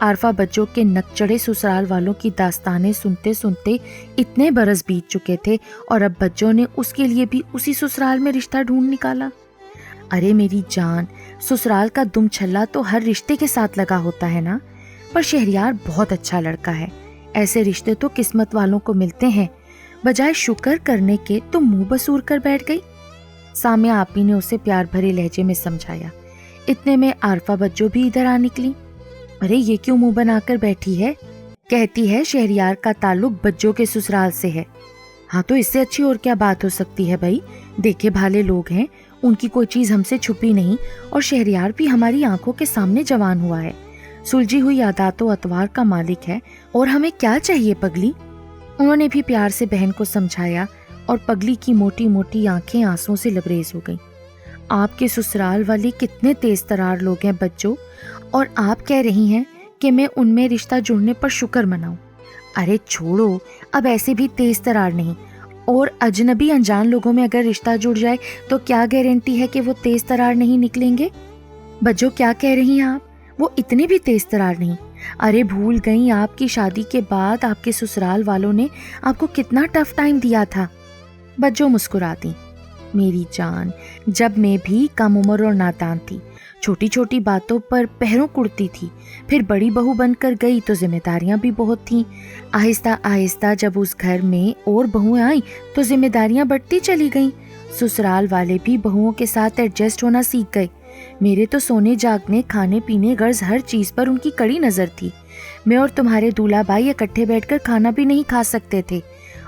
عارفہ بچوں کے نکچڑے سسرال والوں کی داستانیں سنتے سنتے اتنے برس بیت چکے تھے اور اب بچوں نے اس کے لیے بھی اسی سسرال میں رشتہ ڈھونڈ نکالا۔ ارے میری جان، سسرال کا دم چھلا تو ہر رشتے کے ساتھ لگا ہوتا ہے نا، پر شہریار بہت اچھا لڑکا ہے، ایسے رشتے تو قسمت والوں کو ملتے ہیں، بجائے شکر کرنے کے تو منہ بسور کر بیٹھ گئی۔ سامیہ آپی نے اسے پیار بھرے لہجے میں سمجھایا۔ اتنے میں عارفہ بچوں بھی ادھر آ نکلی۔ ارے یہ کیوں منہ بنا کر بیٹھی ہے؟ کہتی ہے شہریار کا تعلق بچوں کے سسرال سے ہے۔ ہاں تو اس سے اچھی اور کیا بات ہو سکتی ہے بھائی، دیکھے بھالے لوگ ہیں، ان کی کوئی چیز ہم سے چھپی نہیں، اور شہریار بھی ہماری آنکھوں کے سامنے جوان ہوا ہے، سلجھی ہوئی عادات و اطوار کا مالک ہے، اور ہمیں کیا چاہیے پگلی؟ انہوں نے بھی پیار سے بہن کو سمجھایا اور پگلی کی موٹی موٹی آنکھیں آنسوں سے لبریز ہو گئیں۔ آپ کے سسرال والے کتنے تیز ترار لوگ ہیں بچوں، اور آپ کہہ رہی ہیں کہ میں ان میں رشتہ جڑنے پر شکر مناؤں۔ ارے چھوڑو، اب ایسے بھی تیز ترار نہیں، اور اجنبی انجان لوگوں میں اگر رشتہ جڑ جائے تو کیا گارنٹی ہے کہ وہ تیز ترار نہیں نکلیں گے؟ بچوں کیا کہہ رہی ہیں آپ؟ وہ اتنے بھی تیز ترار نہیں۔ ارے بھول گئیں آپ کی شادی کے بعد آپ کے سسرال والوں نے آپ کو کتنا ٹف ٹائم دیا تھا۔ بچوں مسکراتی۔ میری جان، جب میں بھی کم عمر اور نادان تھی، چھوٹی چھوٹی باتوں پر پہروں کڑتی تھی، پھر بڑی بہو بن کر گئی تو ذمہ داریاں بھی بہت تھیں۔ آہستہ آہستہ جب اس گھر میں اور بہویں آئیں تو ذمہ داریاں بڑھتی چلی گئیں۔ سسرال والے بھی بہوؤں کے ساتھ ایڈجسٹ ہونا سیکھ گئے۔ میرے تو سونے جاگنے، کھانے پینے غرض ہر چیز پر ان کی کڑی نظر تھی۔ میں اور تمہارے دولہا بھائی اکٹھے بیٹھ کر کھانا بھی نہیں کھا سکتے تھے،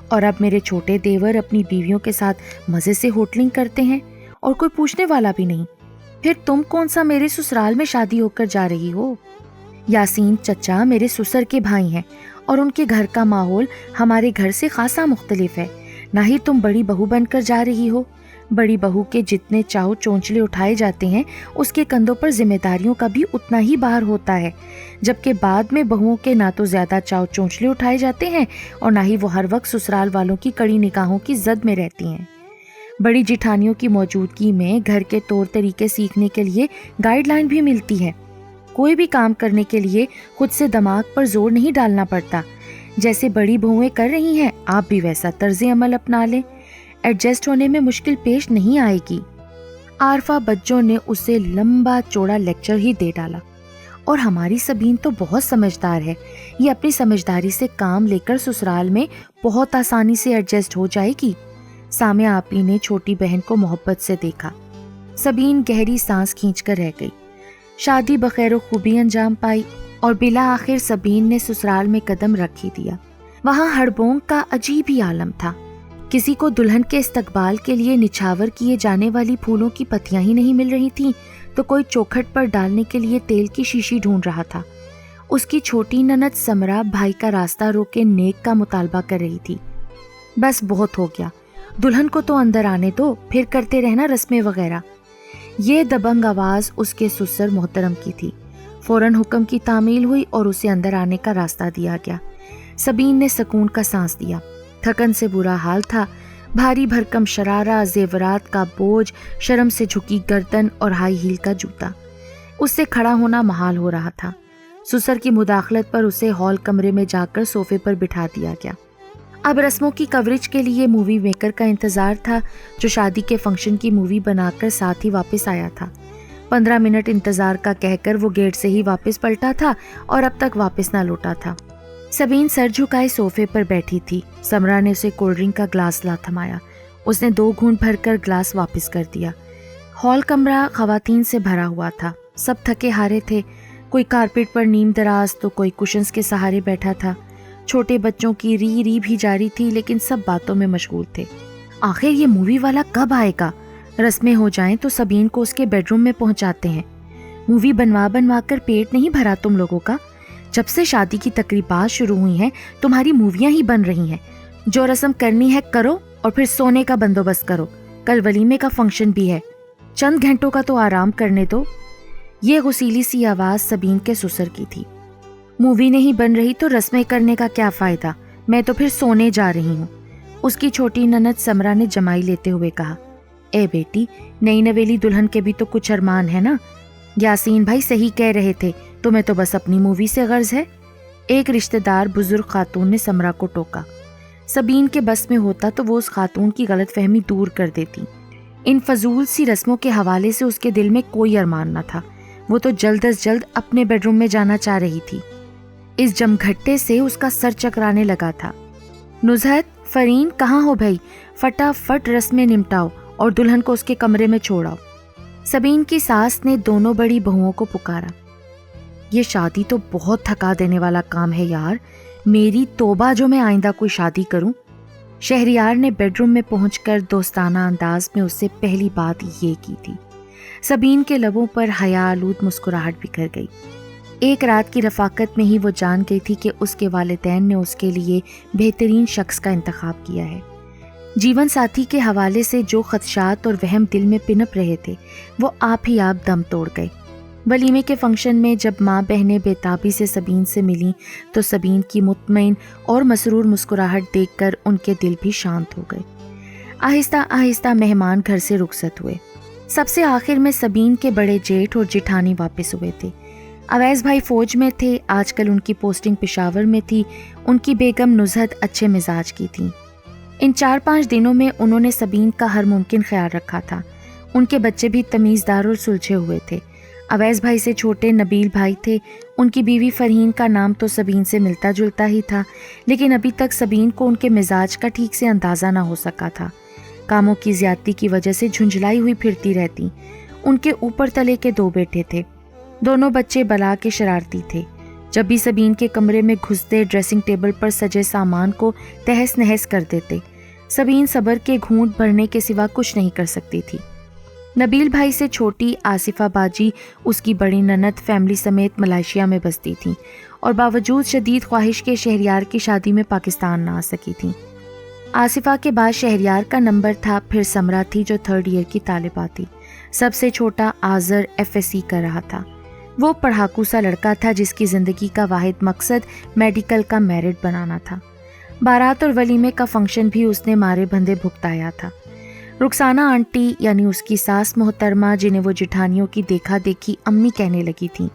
اور اب میرے چھوٹے دیور اپنی بیویوں کے ساتھ مزے سے ہوٹلنگ کرتے ہیں اور کوئی پوچھنے والا بھی نہیں۔ پھر تم کون سا میرے سسرال میں شادی ہو کر جا رہی ہو؟ یاسین چچا میرے سسر کے بھائی ہیں، اور ان کے گھر کا ماحول ہمارے گھر سے خاصا مختلف ہے۔ نہ ہی تم بڑی بہو بن کر جا رہی ہو۔ بڑی بہو کے جتنے چاؤ چونچلے اٹھائے جاتے ہیں، اس کے کندھوں پر ذمہ داریوں کا بھی اتنا ہی بار ہوتا ہے، جبکہ بعد میں بہوؤں کے نہ تو زیادہ چاؤ چونچلے اٹھائے جاتے ہیں اور نہ ہی وہ ہر وقت سسرال والوں کی کڑی نگاہوں کی زد میں رہتی ہیں۔ بڑی جٹھانیوں کی موجودگی میں گھر کے طور طریقے سیکھنے کے لیے گائیڈ لائن بھی ملتی ہے۔ کوئی بھی کام کرنے کے لیے خود سے دماغ پر زور نہیں ڈالنا پڑتا۔ جیسے بڑی بہویں کر رہی ہیں، آپ بھی ویسا طرز عمل اپنا لیں، ایڈجسٹ ہونے میں مشکل پیش نہیں آئے گی۔ عارفہ بچوں نے اسے لمبا چوڑا لیکچر ہی دے ڈالا۔ اور ہماری سبین تو بہت سمجھدار ہے، یہ اپنی سمجھداری سے کام لے کر سسرال میں بہت آسانی سے ایڈجسٹ ہو جائے گی۔ سامیہ آپی نے چھوٹی بہن کو محبت سے دیکھا۔ سبین گہری سانس کھینچ کر رہ گئی۔ شادی بخیر و خوبی انجام پائی، اور بلا آخر سبین نے سسرال میں قدم رکھ ہی دیا۔ وہاں ہڑبونگ کا عجیب ہی عالم تھا۔ کسی کو دلہن کے استقبال کے لیے نچھاور کیے جانے والی پھولوں کی پتیاں ہی نہیں مل رہی تھیں، تو کوئی چوکھٹ پر ڈالنے کے لیے تیل کی شیشی ڈھونڈ رہا تھا۔ اس کی چھوٹی نند سمرا بھائی کا راستہ روک کے نیک کا مطالبہ کر رہی تھی۔ بس بہت ہو گیا، دلہن کو تو اندر آنے دو، پھر کرتے رہنا رسمیں وغیرہ۔ یہ دبنگ آواز اس کے سسر محترم کی تھی۔ فوراً حکم کی تعمیل ہوئی اور اسے اندر آنے کا راستہ دیا گیا۔ سبین نے سکون کا سانس دیا۔ تھکن سے برا حال تھا، بھاری بھرکم شرارہ، زیورات کا بوجھ، شرم سے جھکی گردن اور ہائی ہیل کا جوتا۔ اس سے کھڑا ہونا محال ہو رہا تھا۔ سسر کی مداخلت پر اسے ہال کمرے میں جا کر صوفے پر بٹھا دیا گیا۔ اب رسموں کی کوریج کے لیے مووی میکر کا انتظار تھا، جو شادی کے فنکشن کی مووی بنا کر ساتھ ہی واپس آیا تھا۔ 15 منٹ انتظار کا کہہ کر وہ گیٹ سے ہی واپس پلٹا تھا اور اب تک واپس نہ لوٹا تھا۔ سبین سر جھکائے صوفے پر بیٹھی تھی۔ سمرا نے اسے کولڈ ڈرنک کا گلاس لا تھمایا۔ اس نے 2 گھونٹ بھر کر گلاس واپس کر دیا۔ ہال کمرہ خواتین سے بھرا ہوا تھا۔ سب تھکے ہارے تھے، کوئی کارپیٹ پر نیم دراز تو کوئی کشنز کے سہارے بیٹھا تھا۔ چھوٹے بچوں کی ری بھی جاری تھی، لیکن سب باتوں میں مشغول تھے۔ آخر یہ مووی والا کب آئے گا؟ رسمیں ہو جائیں تو سبین کو اس کے بیڈ روم میں پہنچاتے ہیں۔ مووی بنوا کر پیٹ نہیں بھرا تم لوگوں کا؟ جب سے شادی کی تقریبات شروع ہوئی ہیں تمہاری موویاں ہی بن رہی ہیں۔ جو رسم کرنی ہے کرو اور پھر سونے کا بندوبست کرو، کل ولیمے کا فنکشن بھی ہے، چند گھنٹوں کا تو آرام کرنے دو۔ یہ غسیلی سی آواز سبین کے سسر کی تھی۔ مووی نہیں بن رہی تو رسمیں کرنے کا کیا فائدہ، میں تو پھر سونے جا رہی ہوں، اس کی چھوٹی نند سمرا نے جمائی لیتے ہوئے کہا۔ اے بیٹی، نئی نویلی دلہن کے بھی تو کچھ ارمان ہے نا۔ یاسین بھائی صحیح کہہ رہے تھے، تمہیں تو بس اپنی مووی سے غرض ہے، ایک رشتہ دار بزرگ خاتون نے سمرا کو ٹوکا۔ سبین کے بس میں ہوتا تو وہ اس خاتون کی غلط فہمی دور کر دیتی۔ ان فضول سی رسموں کے حوالے سے اس کے دل میں کوئی ارمان نہ تھا، وہ تو جلد از جلد اپنے بیڈ روم میں جانا چاہ رہی تھی۔ اس جمگھٹے سے اس کا سر چکرانے لگا تھا۔ نزہت، فرین کہاں ہو بھائی؟ فٹافٹ رسمیں نمٹاؤ اور دلہن کو اس کے کمرے میں چھوڑاؤ۔ سبین کی ساس نے دونوں بڑی بہوؤں کو پکارا۔ یہ شادی تو بہت تھکا دینے والا کام ہے یار، میری توبہ جو میں آئندہ کوئی شادی کروں۔ شہریار نے بیڈ روم میں پہنچ کر دوستانہ انداز میں اس سے پہلی بات یہ کی تھی۔ سبین کے لبوں پر حیا آلود مسکراہٹ بکھر گئی۔ ایک رات کی رفاقت میں ہی وہ جان گئی تھی کہ اس کے والدین نے اس کے لیے بہترین شخص کا انتخاب کیا ہے۔ جیون ساتھی کے حوالے سے جو خدشات اور وہم دل میں پنپ رہے تھے وہ آپ ہی آپ دم توڑ گئے۔ ولیمے کے فنکشن میں جب ماں بہنیں بےتابی سے سبین سے ملیں تو سبین کی مطمئن اور مسرور مسکراہٹ دیکھ کر ان کے دل بھی شانت ہو گئے۔ آہستہ آہستہ مہمان گھر سے رخصت ہوئے۔ سب سے آخر میں سبین کے بڑے جیٹھ اور جٹھانی واپس ہوئے تھے۔ اویس بھائی فوج میں تھے، آج کل ان کی پوسٹنگ پشاور میں تھی۔ ان کی بیگم نزہت اچھے مزاج کی تھیں۔ ان 4-5 دنوں میں انہوں نے سبین کا ہر ممکن خیال رکھا تھا۔ ان کے بچے بھی تمیزدار اور سلجھے ہوئے تھے۔ اویس بھائی سے چھوٹے نبیل بھائی تھے۔ ان کی بیوی فرحین کا نام تو سبین سے ملتا جلتا ہی تھا، لیکن ابھی تک سبین کو ان کے مزاج کا ٹھیک سے اندازہ نہ ہو سکا تھا۔ کاموں کی زیادتی کی وجہ سے جھنجھلائی ہوئی پھرتی رہتی۔ ان کے اوپر تلے کے 2 بیٹے تھے، دونوں بچے بلا کے شرارتی تھے۔ جب بھی سبین کے کمرے میں گھستے ڈریسنگ ٹیبل پر سجے سامان کو تہس نہس کر دیتے۔ سبین صبر کے گھونٹ بھرنے کے سوا کچھ نہیں کر سکتی تھی۔ نبیل بھائی سے چھوٹی آصفہ باجی، اس کی بڑی نند، فیملی سمیت ملائیشیا میں بستی تھیں اور باوجود شدید خواہش کے شہریار کی شادی میں پاکستان نہ آ سکی تھیں۔ آصفہ کے بعد شہریار کا نمبر تھا، پھر سمرا تھی جو 3rd ایئر کی طالبہ تھی۔ سب سے چھوٹا آذر FSC کر رہا تھا۔ وہ پڑھاکو سا لڑکا تھا جس کی زندگی کا واحد مقصد میڈیکل کا میرٹ بنانا تھا۔ بارات اور ولیمے کا فنکشن بھی اس نے مارے بندے بھگتایا تھا۔ رخسانہ آنٹی یعنی اس کی ساس محترمہ، جنہیں وہ جٹھانیوں کی دیکھا دیکھی امی کہنے لگی تھیں،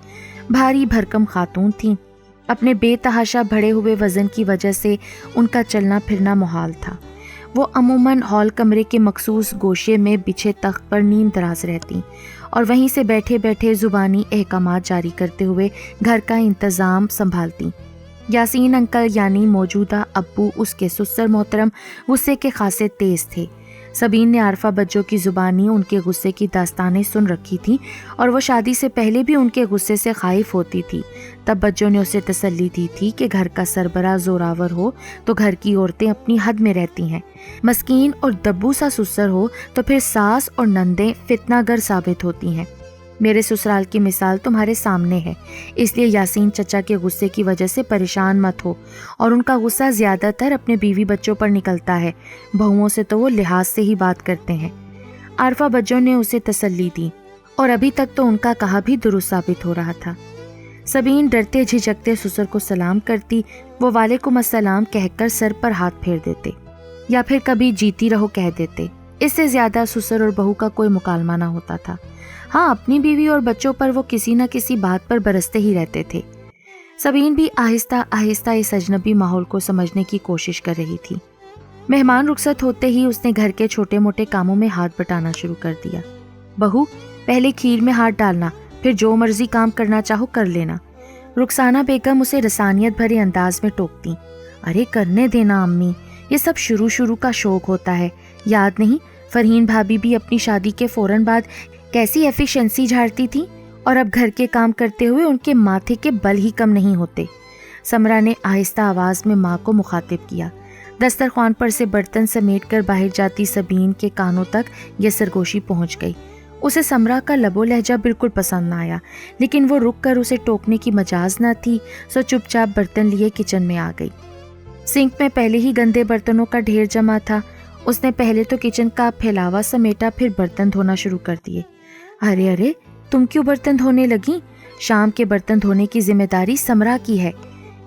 بھاری بھرکم خاتون تھیں۔ اپنے بے تحاشا بڑھے ہوئے وزن کی وجہ سے ان کا چلنا پھرنا محال تھا۔ وہ عموماً ہال کمرے کے مخصوص گوشے میں بچھے تخت پر نیم دراز رہتیں اور وہیں سے بیٹھے بیٹھے زبانی احکامات جاری کرتے ہوئے گھر کا انتظام سنبھالتیں۔ یاسین انکل یعنی موجودہ ابو اس کے سسر محترم غصے کے خاصے تیز تھے۔ سبین نے عارفہ بجو کی زبانی ان کے غصے کی داستانیں سن رکھی تھیں اور وہ شادی سے پہلے بھی ان کے غصے سے خائف ہوتی تھی۔ تب بجو نے اسے تسلی دی تھی کہ گھر کا سربراہ زوراور ہو تو گھر کی عورتیں اپنی حد میں رہتی ہیں، مسکین اور دبو سا سسر ہو تو پھر ساس اور نندیں فتنہ گر ثابت ہوتی ہیں۔ میرے سسرال کی مثال تمہارے سامنے ہے، اس لیے یاسین چچا کے غصے کی وجہ سے پریشان مت ہو، اور ان کا غصہ زیادہ تر اپنے بیوی بچوں پر نکلتا ہے، بہوؤں سے تو وہ لحاظ سے ہی بات کرتے ہیں۔ عارفہ بجو نے اسے تسلی دی اور ابھی تک تو ان کا کہا بھی درست ثابت ہو رہا تھا۔ سبین ڈرتے جھجکتے سسر کو سلام کرتی، وہ وعلیکم السلام کہہ کر سر پر ہاتھ پھیر دیتے یا پھر کبھی جیتی رہو کہہ دیتے۔ اس سے زیادہ سسر اور بہو کا کوئی مکالمہ نہ ہوتا تھا۔ ہاں، اپنی بیوی اور بچوں پر وہ کسی نہ کسی بات پر برستے ہی رہتے تھے۔ سبین بھی آہستہ آہستہ اس اجنبی ماحول کو سمجھنے کی کوشش کر رہی تھی۔ مہمان رخصت ہوتے ہی اس نے گھر کے چھوٹے موٹے کاموں میں ہاتھ بٹانا شروع کر دیا۔ بہو، پہلے کھیر میں ہاتھ ڈالنا، پھر جو مرضی کام کرنا چاہو کر لینا۔ رخسانہ بیگم اسے رسانیت بھرے انداز میں ٹوکتی۔ ارے کرنے دینا امی، یہ سب شروع کا شوق ہوتا ہے، یاد نہیں فرحین بھابی بھی اپنی شادی کے فوراً بعد کیسی ایفیشنسی جھاڑتی تھی، اور اب گھر کے کام کرتے ہوئے ان کے ماتھے کے بل ہی کم نہیں ہوتے۔ سمرا نے آہستہ آواز میں ماں کو مخاطب کیا۔ دسترخوان پر سے برتن سمیٹ کر باہر جاتی سبین کے کانوں تک یہ سرگوشی پہنچ گئی۔ اسے سمرا کا لب و لہجہ بالکل پسند نہ آیا، لیکن وہ رک کر اسے ٹوکنے کی مجاز نہ تھی، سو چپ چاپ برتن لیے کچن میں آ گئی۔ سنک میں پہلے ہی گندے برتنوں کا ڈھیر جمع تھا۔ اس نے پہلے تو کچن کا پھیلاوا سمیٹا، پھر برتن دھونا شروع کر دیے۔ ارے ارے، تم کیوں برتن دھونے لگیں؟ شام کے برتن دھونے کی ذمہ داری سمرا کی ہے۔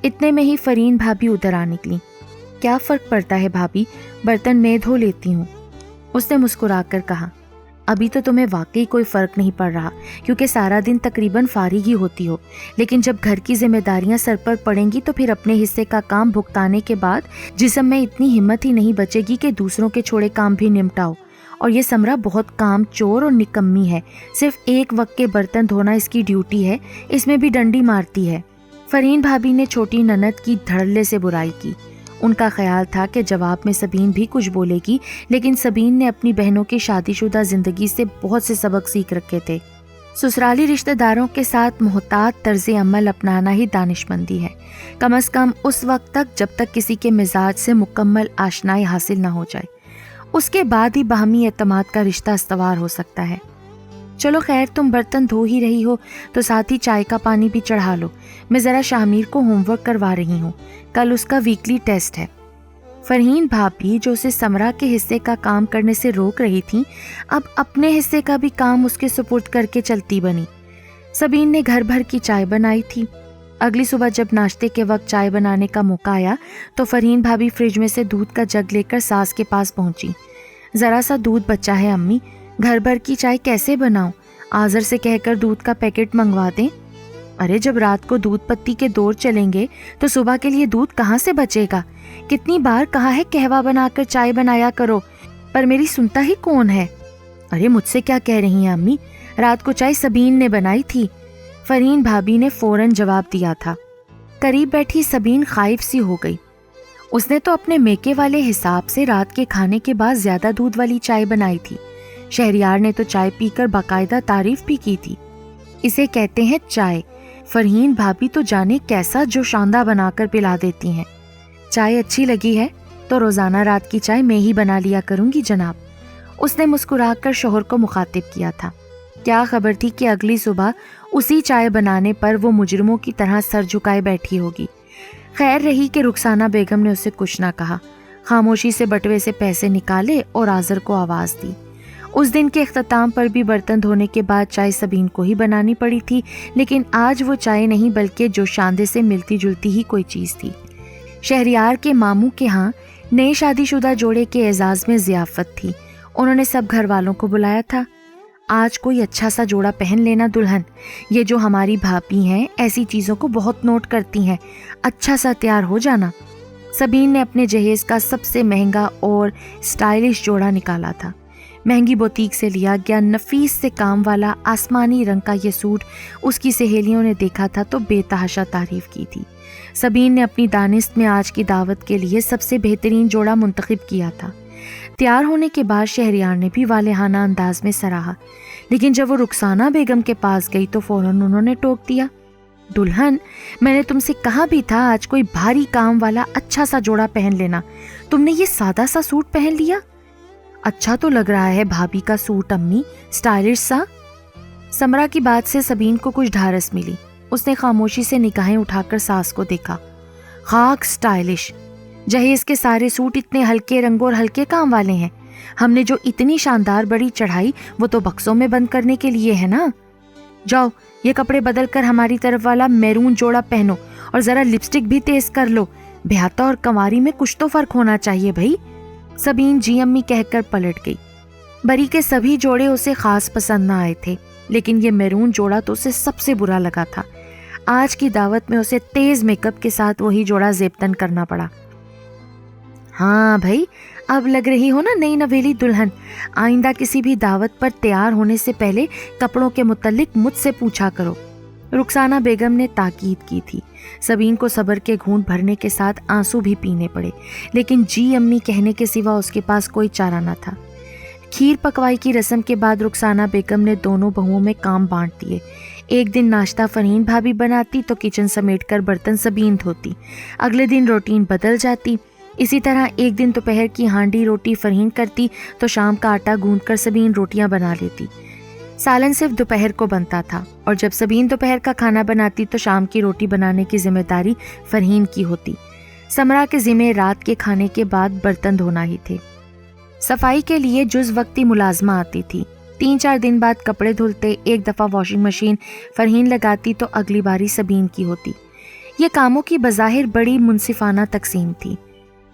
اتنے میں ہی فرین بھابی ادھر آ نکلی۔ کیا فرق پڑتا ہے بھابی، برتن میں دھو لیتی ہوں، اس نے مسکرا کر کہا۔ ابھی تو تمہیں واقعی کوئی فرق نہیں پڑ رہا کیونکہ سارا دن تقریباً فارغ ہی ہوتی ہو، لیکن جب گھر کی ذمہ داریاں سر پر پڑیں گی تو پھر اپنے حصے کا کام بھگتانے کے بعد جسم میں اتنی ہمت ہی نہیں بچے گی کہ دوسروں کے چھوڑے کام بھی نمٹاؤ۔ اور یہ سمرا بہت کام چور اور نکمی ہے، صرف ایک وقت کے برتن دھونا اس کی ڈیوٹی ہے، اس میں بھی ڈنڈی مارتی ہے۔ فرحین بھابی نے چھوٹی نند کی دھڑلے سے برائی کی۔ ان کا خیال تھا کہ جواب میں سبین بھی کچھ بولے گی، لیکن سبین نے اپنی بہنوں کی شادی شدہ زندگی سے بہت سے سبق سیکھ رکھے تھے۔ سسرالی رشتہ داروں کے ساتھ محتاط طرز عمل اپنانا ہی دانشمندی ہے، کم از کم اس وقت تک جب تک کسی کے مزاج سے مکمل آشنائی حاصل نہ ہو جائے، اس کے بعد ہی باہمی اعتماد کا رشتہ استوار ہو سکتا ہے۔ چلو خیر، تم برتن دھو ہی رہی ہو تو ساتھ ہی چائے کا پانی بھی چڑھا لو، میں ذرا شاہمیر کو ہوم ورک کروا رہی ہوں، کل اس کا ویکلی ٹیسٹ ہے۔ فرحین بھابی جو اسے سمرا کے حصے کا کام کرنے سے روک رہی تھی، اب اپنے حصے کا بھی کام اس کے سپرد کر کے چلتی بنی۔ سبین نے گھر بھر کی چائے بنائی تھی۔ اگلی صبح جب ناشتے کے وقت چائے بنانے کا موقع آیا تو فرحین بھابی فریج میں سے دودھ کا جگ لے کر ساس کے پاس پہنچی۔ ذرا سا دودھ بچا ہے امی، گھر بھر کی چائے کیسے بناؤں؟ آذر سے کہہ کر دودھ کا پیکٹ منگوا دیں۔ ارے جب رات کو دودھ پتی کے دور چلیں گے تو صبح کے لیے دودھ کہاں سے بچے گا؟ کتنی بار کہا ہے قہوہ بنا کر چائے بنایا کرو، پر میری سنتا ہی کون ہے؟ ارے مجھ سے کیا کہہ رہی ہیں امی، رات کو چائے سبین نے بنائی تھی، فرحین بھابی نے فوراً جواب دیا تھا۔ قریب بیٹھی سبین خائف سی ہو گئی۔ اس نے تو اپنے میکے والے حساب سے رات کے کھانے کے بعد زیادہ دودھ والی چائے بنائی تھی۔ شہریار نے تو چائے پی کر باقاعدہ تعریف بھی کی تھی۔ اسے کہتے ہیں چائے، فرحین بھابی تو جانے کیسا جوشاندہ بنا کر پلا دیتی ہیں۔ چائے اچھی لگی ہے تو روزانہ رات کی چائے میں ہی بنا لیا کروں گی جناب، اس نے مسکرا کر شوہر کو مخاطب کیا تھا۔ کیا خبر تھی کہ اگلی صبح اسی چائے بنانے پر وہ مجرموں کی طرح سر جھکائے بیٹھی ہوگی۔ خیر رہی کہ رخسانہ بیگم نے اسے کچھ نہ کہا، خاموشی سے بٹوے سے پیسے نکالے اور آذر کو آواز دی۔ اس دن کے اختتام پر بھی برتن دھونے کے بعد چائے سبین کو ہی بنانی پڑی تھی، لیکن آج وہ چائے نہیں بلکہ جوشاندے سے ملتی جلتی ہی کوئی چیز تھی۔ شہریار کے ماموں کے ہاں نئے شادی شدہ جوڑے کے اعزاز میں ضیافت تھی۔ انہوں نے سب گھر والوں کو بلایا تھا۔ آج کوئی اچھا سا جوڑا پہن لینا دلہن، یہ جو ہماری بھابی ہیں ایسی چیزوں کو بہت نوٹ کرتی ہیں، اچھا سا تیار ہو جانا۔ سبین نے اپنے جہیز کا سب سے مہنگا اور سٹائلش جوڑا نکالا تھا۔ مہنگی بوتیک سے لیا گیا نفیس سے کام والا آسمانی رنگ کا یہ سوٹ اس کی سہیلیوں نے دیکھا تھا تو بے تحاشا تعریف کی تھی۔ سبین نے اپنی دانست میں آج کی دعوت کے لیے سب سے بہترین جوڑا منتخب کیا تھا۔ تیار ہونے کے بعد شہریار نے بھی والہانہ انداز میں سراہا، لیکن جب وہ رخسانہ بیگم کے پاس گئی تو فوراً انہوں نے ٹوک دیا۔ دلہن، میں نے تم سے کہا بھی تھا آج کوئی بھاری کام والا اچھا سا جوڑا پہن لینا، تم نے یہ سادہ سا سوٹ پہن لیا۔ اچھا تو لگ رہا ہے بھابی کا سوٹ امی، سٹائلش سا۔ سمرا کی بات سے سبین کو کچھ ڈھارس ملی۔ اس نے خاموشی سے نگاہیں اٹھا کر ساس کو دیکھا۔ خاک سٹائلش، جہیز کے سارے سوٹ اتنے ہلکے رنگوں اور ہلکے کام والے ہیں، ہم نے جو اتنی شاندار بڑی چڑھائی وہ تو بکسوں میں بند کرنے کے لیے ہے نا۔ جاؤ یہ کپڑے بدل کر ہماری طرف والا میرون جوڑا پہنو اور ذرا لپسٹک بھی تیز کر لو، بیاہتا اور کنواری میں کچھ تو فرق ہونا چاہیے بھائی۔ سبین جی امی کہہ کر پلٹ گئی۔ بری کے سبھی جوڑے اسے خاص پسند نہ آئے تھے، لیکن یہ میرون جوڑا تو اسے سب سے برا لگا تھا۔ آج کی دعوت میں اسے تیز میک اپ کے ساتھ وہی جوڑا زیبتن کرنا پڑا۔ ہاں بھائی، اب لگ رہی ہو نا نئی نویلی دلہن، آئندہ کسی بھی دعوت پر تیار ہونے سے پہلے کپڑوں کے متعلق مجھ سے پوچھا کرو، رخسانہ بیگم نے تاکید کی تھی۔ سبین کو صبر کے گھونٹ بھرنے کے ساتھ آنسو بھی پینے پڑے، لیکن جی امی کہنے کے سوا اس کے پاس کوئی چارہ نہ تھا۔ کھیر پکوائی کی رسم کے بعد رخسانہ بیگم نے دونوں بہوؤں میں کام بانٹ دیے۔ ایک دن ناشتہ فرحین بھابی بناتی تو کچن سمیٹ کر برتن سبین دھوتی، اگلے دن روٹین بدل جاتی۔ اسی طرح ایک دن دوپہر کی ہانڈی روٹی فرحین کرتی تو شام کا آٹا گوندھ کر سبین روٹیاں بنا لیتی۔ سالن صرف دوپہر کو بنتا تھا، اور جب سبین دوپہر کا کھانا بناتی تو شام کی روٹی بنانے کی ذمہ داری فرحین کی ہوتی۔ سمرا کے ذمہ رات کے کھانے کے بعد برتن دھونا ہی تھے۔ صفائی کے لیے جز وقتی ملازمہ آتی تھی۔ 3-4 دن بعد کپڑے دھلتے، ایک دفعہ واشنگ مشین فرحین لگاتی تو اگلی باری سبین کی ہوتی۔ یہ کاموں کی بظاہر بڑی منصفانہ تقسیم تھی۔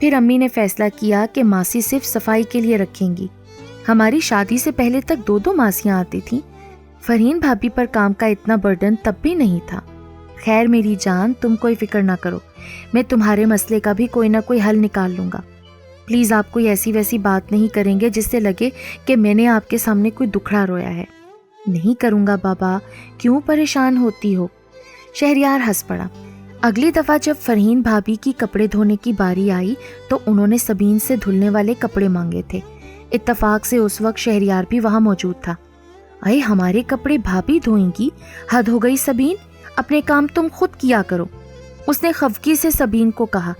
پھر امی نے فیصلہ کیا کہ ماسی صرف صفائی کے لیے رکھیں گی۔ ہماری شادی سے پہلے تک 2 ماسیاں آتی تھیں۔ فرحین بھابھی پر کام کا اتنا برڈن تب بھی نہیں تھا۔ خیر میری جان، تم کوئی فکر نہ کرو، میں تمہارے مسئلے کا بھی کوئی نہ کوئی حل نکال لوں گا۔ پلیز آپ کوئی ایسی ویسی بات نہیں کریں گے جس سے لگے کہ میں نے آپ کے سامنے کوئی دکھڑا رویا ہے۔ نہیں کروں گا بابا، کیوں پریشان ہوتی ہو؟ شہریار ہنس پڑا۔ اگلی دفعہ جب فرحین بھابھی کی کپڑے دھونے کی باری آئی تو انہوں نے سبین سے دھلنے والے کپڑے مانگے تھے۔ اتفاق سے اس وقت شہریار بھی وہاں موجود تھا۔ اے ہمارے کپڑے بھابھی دھوئیں گی؟ حد ہو گئی سبین، اپنے کام تم خود کیا کرو۔ اس نے خفگی سے سبین کو کہا۔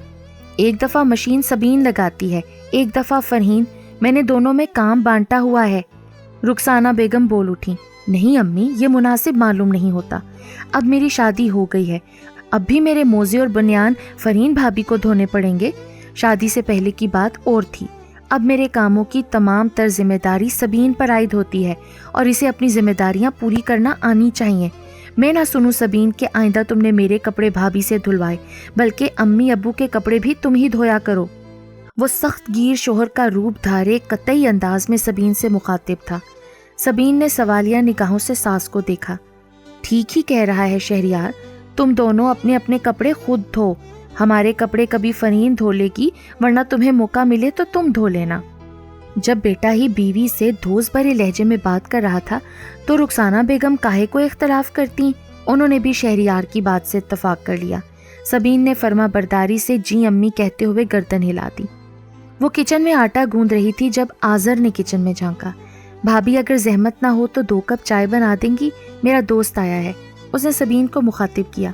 ایک دفعہ مشین سبین لگاتی ہے، ایک دفعہ فرحین، میں نے دونوں میں کام بانٹا ہوا ہے۔ رخسانہ بیگم بول اٹھی۔ نہیں امی، یہ مناسب معلوم نہیں ہوتا۔ اب میری شادی ہو گئی ہے، اب بھی میرے موزے اور بنیان فرحین بھابھی کو دھونے پڑیں گے؟ شادی سے پہلے کی بات اور تھی، اب میرے کاموں کی تمام تر ذمہ داری سبین پر عائد ہوتی ہے اور اسے اپنی ذمہ داریاں پوری کرنا آنی چاہیے۔ میں نہ سنوں سبین کہ آئندہ تم نے میرے کپڑے بھابھی سے دھلوائے، بلکہ امی ابو کے کپڑے بھی تم ہی دھویا کرو۔ وہ سخت گیر شوہر کا روپ دھارے قطعی انداز میں سبین سے مخاطب تھا۔ سبین نے سوالیہ نگاہوں سے ساس کو دیکھا۔ ٹھیک ہی کہہ رہا ہے شہریار، تم دونوں اپنے اپنے کپڑے خود دھو، ہمارے کپڑے کبھی فرحین دھو لے گی، ورنہ تمہیں موقع ملے تو تم دھو لینا۔ جب بیٹا ہی بیوی سے دھوس بھرے لہجے میں بات کر رہا تھا تو رخسانہ بیگم کاہے کو اختلاف کرتی؟ انہوں نے بھی شہریار کی بات سے اتفاق کر لیا۔ سبین نے فرما برداری سے جی امی کہتے ہوئے گردن ہلا دی۔ وہ کچن میں آٹا گوندھ رہی تھی جب آذر نے کچن میں جھانکا۔ بھابھی اگر زحمت نہ ہو تو 2 کپ چائے بنا دیں گی، میرا دوست آیا ہے۔ اس نے سبین کو مخاطب کیا۔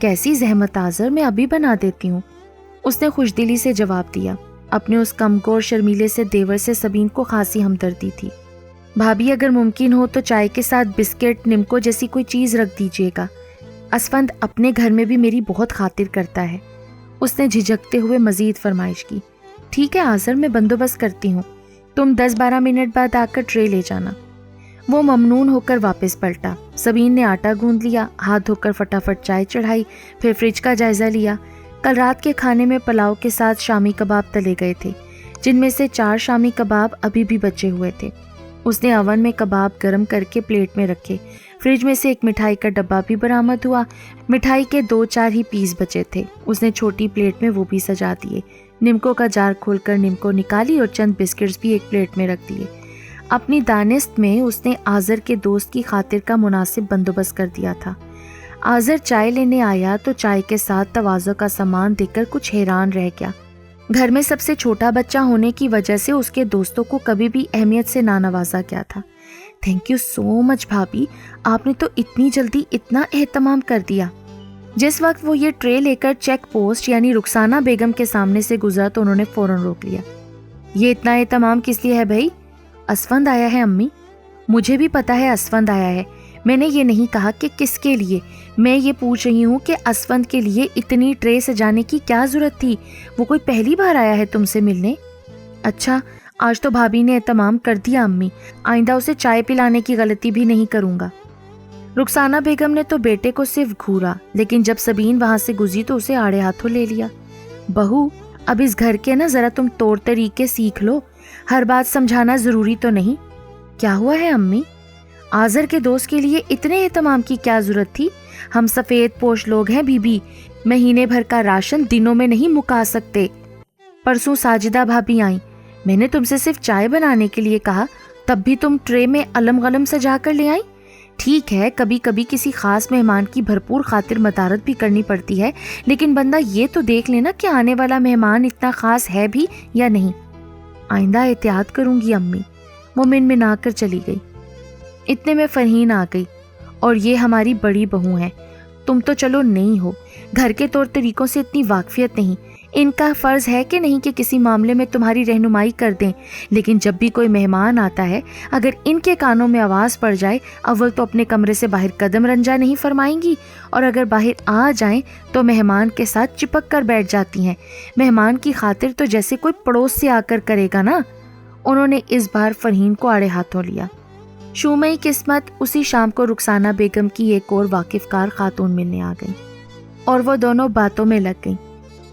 کیسی زحمت آذر، میں ابھی بنا دیتی ہوں، اس نے خوشدلی سے جواب دیا۔ اپنے اس کمگور شرمیلے سے دیور سے سبین کو خاصی ہمدردی تھی۔ بھابھی اگر ممکن ہو تو چائے کے ساتھ بسکٹ، نمکو جیسی کوئی چیز رکھ دیجیے گا، اسفند اپنے گھر میں بھی میری بہت خاطر کرتا ہے۔ اس نے جھجکتے ہوئے مزید فرمائش کی۔ ٹھیک ہے آذر، میں بندوبست کرتی ہوں، تم 10-12 منٹ بعد آ کر ٹرے لے جانا۔ وہ ممنون ہو کر واپس پلٹا۔ سبین نے آٹا گوندھ لیا، ہاتھ دھو کر فٹافٹ چائے چڑھائی، پھر فریج کا جائزہ لیا۔ کل رات کے کھانے میں پلاؤ کے ساتھ شامی کباب تلے گئے تھے، جن میں سے 4 شامی کباب ابھی بھی بچے ہوئے تھے۔ اس نے اوون میں کباب گرم کر کے پلیٹ میں رکھے۔ فریج میں سے ایک مٹھائی کا ڈبہ بھی برآمد ہوا۔ مٹھائی کے 2-4 ہی پیس بچے تھے، اس نے چھوٹی پلیٹ میں وہ بھی سجا دیے۔ نمکو کا جار کھول کر نمکو نکالی اور چند بسکٹس بھی ایک پلیٹ میں رکھ دیے۔ اپنی دانست میں اس نے آذر کے دوست کی خاطر کا مناسب بندوبست کر دیا تھا۔ آذر چائے لینے آیا تو چائے کے ساتھ تواضع کا سامان دیکھ کر کچھ حیران رہ گیا۔ گھر میں سب سے چھوٹا بچہ ہونے کی وجہ سے اس کے دوستوں کو کبھی بھی اہمیت سے نہ نوازا گیا تھا۔ تھینک یو سو مچ بھابھی، آپ نے تو اتنی جلدی اتنا اہتمام کر دیا۔ جس وقت وہ یہ ٹرے لے کر چیک پوسٹ یعنی رخسانہ بیگم کے سامنے سے گزرا تو انہوں نے فوراً روک لیا۔ یہ اتنا اہتمام کس لیے ہے بھائی؟ اسفند آیا ہے امی۔ مجھے بھی پتا ہے اسفند آیا ہے، میں نے یہ نہیں کہا کہ کس کے لیے، میں یہ پوچھ رہی ہوں کہ اسفند کے لیے اتنی ٹرے سجانے کی کیا ضرورت تھی؟ وہ کوئی پہلی بار آیا ہے تم سے ملنے؟ اچھا، آج تو بھابھی نے اہتمام کر دیا امی، آئندہ اسے چائے پلانے کی غلطی بھی نہیں کروں گا۔ رخسانہ بیگم نے تو بیٹے کو صرف گھورا، لیکن جب سبین وہاں سے گزری تو اسے آڑے ہاتھوں لے لیا۔ بہو، اب اس گھر کے نا ذرا تم طور طریقے سیکھ لو، ہر بات سمجھانا ضروری تو نہیں۔ کیا ہوا ہے امی؟ آذر کے دوست کے لیے اتنے اہتمام کی کیا ضرورت تھی؟ ہم سفید پوش لوگ ہیں بی بی، مہینے بھر کا راشن دنوں میں نہیں مکا سکتے۔ پرسوں ساجدہ بھابھی آئیں، میں نے تم سے صرف چائے بنانے کے لیے کہا، تب بھی تم ٹرے میں علم غلم سجا کر لے آئیں۔ ٹھیک ہے، کبھی کبھی کسی خاص مہمان کی بھرپور خاطر مدارت بھی کرنی پڑتی ہے، لیکن بندہ یہ تو دیکھ لینا کہ آنے والا مہمان اتنا خاص ہے بھی یا نہیں۔ آئندہ احتیاط کروں گی امی، وہ منمنا کر چلی گئی۔ اتنے میں فرحین آ گئی۔ اور یہ ہماری بڑی بہو ہیں، تم تو چلو نہیں ہو، گھر کے طور طریقوں سے اتنی واقفیت نہیں، ان کا فرض ہے کہ نہیں کہ کسی معاملے میں تمہاری رہنمائی کر دیں، لیکن جب بھی کوئی مہمان آتا ہے اگر ان کے کانوں میں آواز پڑ جائے، اول تو اپنے کمرے سے باہر قدم رنجا نہیں فرمائیں گی، اور اگر باہر آ جائیں تو مہمان کے ساتھ چپک کر بیٹھ جاتی ہیں۔ مہمان کی خاطر تو جیسے کوئی پڑوس سے آ کر کرے گا نا۔ انہوں نے اس بار فرحین کو آڑے ہاتھوں لیا۔ شومئی قسمت اسی شام کو رخسانہ بیگم کی ایک اور واقف کار خاتون ملنے آ گئی اور وہ دونوں باتوں میں لگ گئیں۔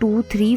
2, 3,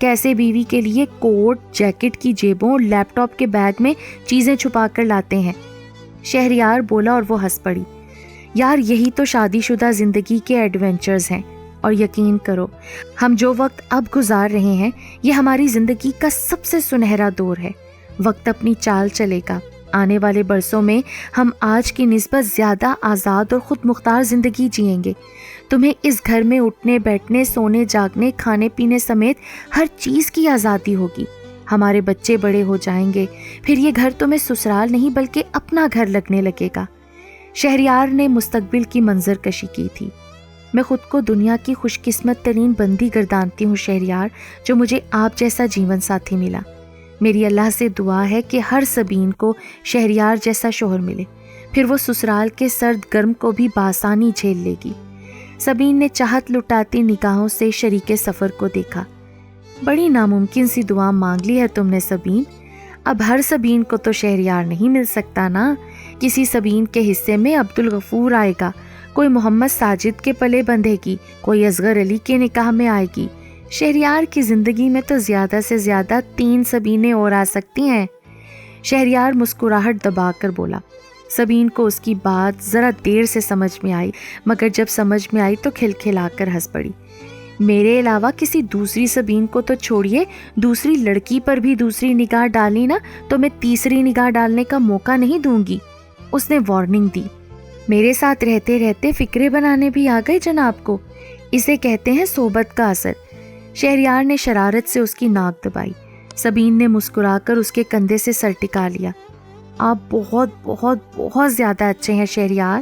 کیسے بیوی کے لیے کوٹ، جیکٹ کی جیبوں اور لیپ ٹاپ کے بیگ میں چیزیں چھپا کر لاتے ہیں۔ شہریار بولا اور وہ ہنس پڑی۔ یار یہی تو شادی شدہ زندگی کے ایڈونچرز ہیں، اور یقین کرو ہم جو وقت اب گزار رہے ہیں یہ ہماری زندگی کا سب سے سنہرا دور ہے۔ وقت اپنی چال چلے گا، آنے والے برسوں میں ہم آج کی نسبت زیادہ آزاد اور خود مختار زندگی جئیں گے۔ تمہیں اس گھر میں اٹھنے بیٹھنے، سونے جاگنے، کھانے پینے سمیت ہر چیز کی آزادی ہوگی۔ ہمارے بچے بڑے ہو جائیں گے، پھر یہ گھر تمہیں سسرال نہیں بلکہ اپنا گھر لگنے لگے گا۔ شہریار نے مستقبل کی منظر کشی کی تھی۔ میں خود کو دنیا کی خوش قسمت ترین بندی گردانتی ہوں شہریار، جو مجھے آپ جیسا جیون ساتھی ملا۔ میری اللہ سے دعا ہے کہ ہر سبین کو شہریار جیسا شوہر ملے، پھر وہ سسرال کے سرد گرم کو بھی بآسانی جھیل لے گی۔ سبین نے چاہت لٹاتی نگاہوں سے شریک سفر کو دیکھا۔ بڑی ناممکن سی دعا مانگ لی ہے تم نے سبین۔ اب ہر سبین کو تو شہریار نہیں مل سکتا نا، کسی سبین کے حصے میں عبدالغفور آئے گا، کوئی محمد ساجد کے پلے بندھے گی، کوئی اصغر علی کے نکاح میں آئے گی۔ شہریار کی زندگی میں تو زیادہ سے زیادہ 3 سبینیں اور آ سکتی ہیں۔ شہریار مسکراہٹ دبا کر بولا۔ سبین کو اس کی بات ذرا دیر سے سمجھ میں آئی، مگر جب سمجھ میں آئی تو کھلکھلا کر ہنس پڑی۔ میرے علاوہ کسی دوسری سبین کو تو چھوڑیے، دوسری لڑکی پر بھی دوسری نگاہ ڈالی نا تو میں تیسری نگاہ ڈالنے کا موقع نہیں دوں گی، اس نے وارننگ دی۔ میرے ساتھ رہتے رہتے فکرے بنانے بھی آ گئے جناب کو، اسے کہتے ہیں صحبت کا اثر۔ شہریار نے شرارت سے اس کی ناک دبائی۔ سبین نے مسکرا کر اس کے کندھے سے سر ٹکا لیا۔ آپ بہت بہت بہت زیادہ اچھے ہیں شہریار۔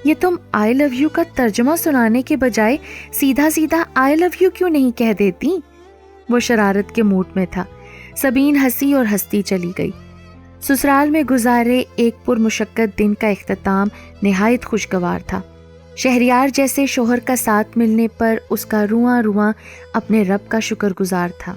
یہ تم آئی لو یو کا ترجمہ سنانے کے بجائے سیدھا سیدھا آئی لو یو کیوں نہیں کہہ دیتی؟ وہ شرارت کے موڈ میں تھا۔ سبین ہنسی اور ہنستی چلی گئی۔ سسرال میں گزارے ایک پرمشقت دن کا اختتام نہایت خوشگوار تھا۔ شہریار جیسے شوہر کا ساتھ ملنے پر اس کا رواں رواں اپنے رب کا شکر گزار تھا۔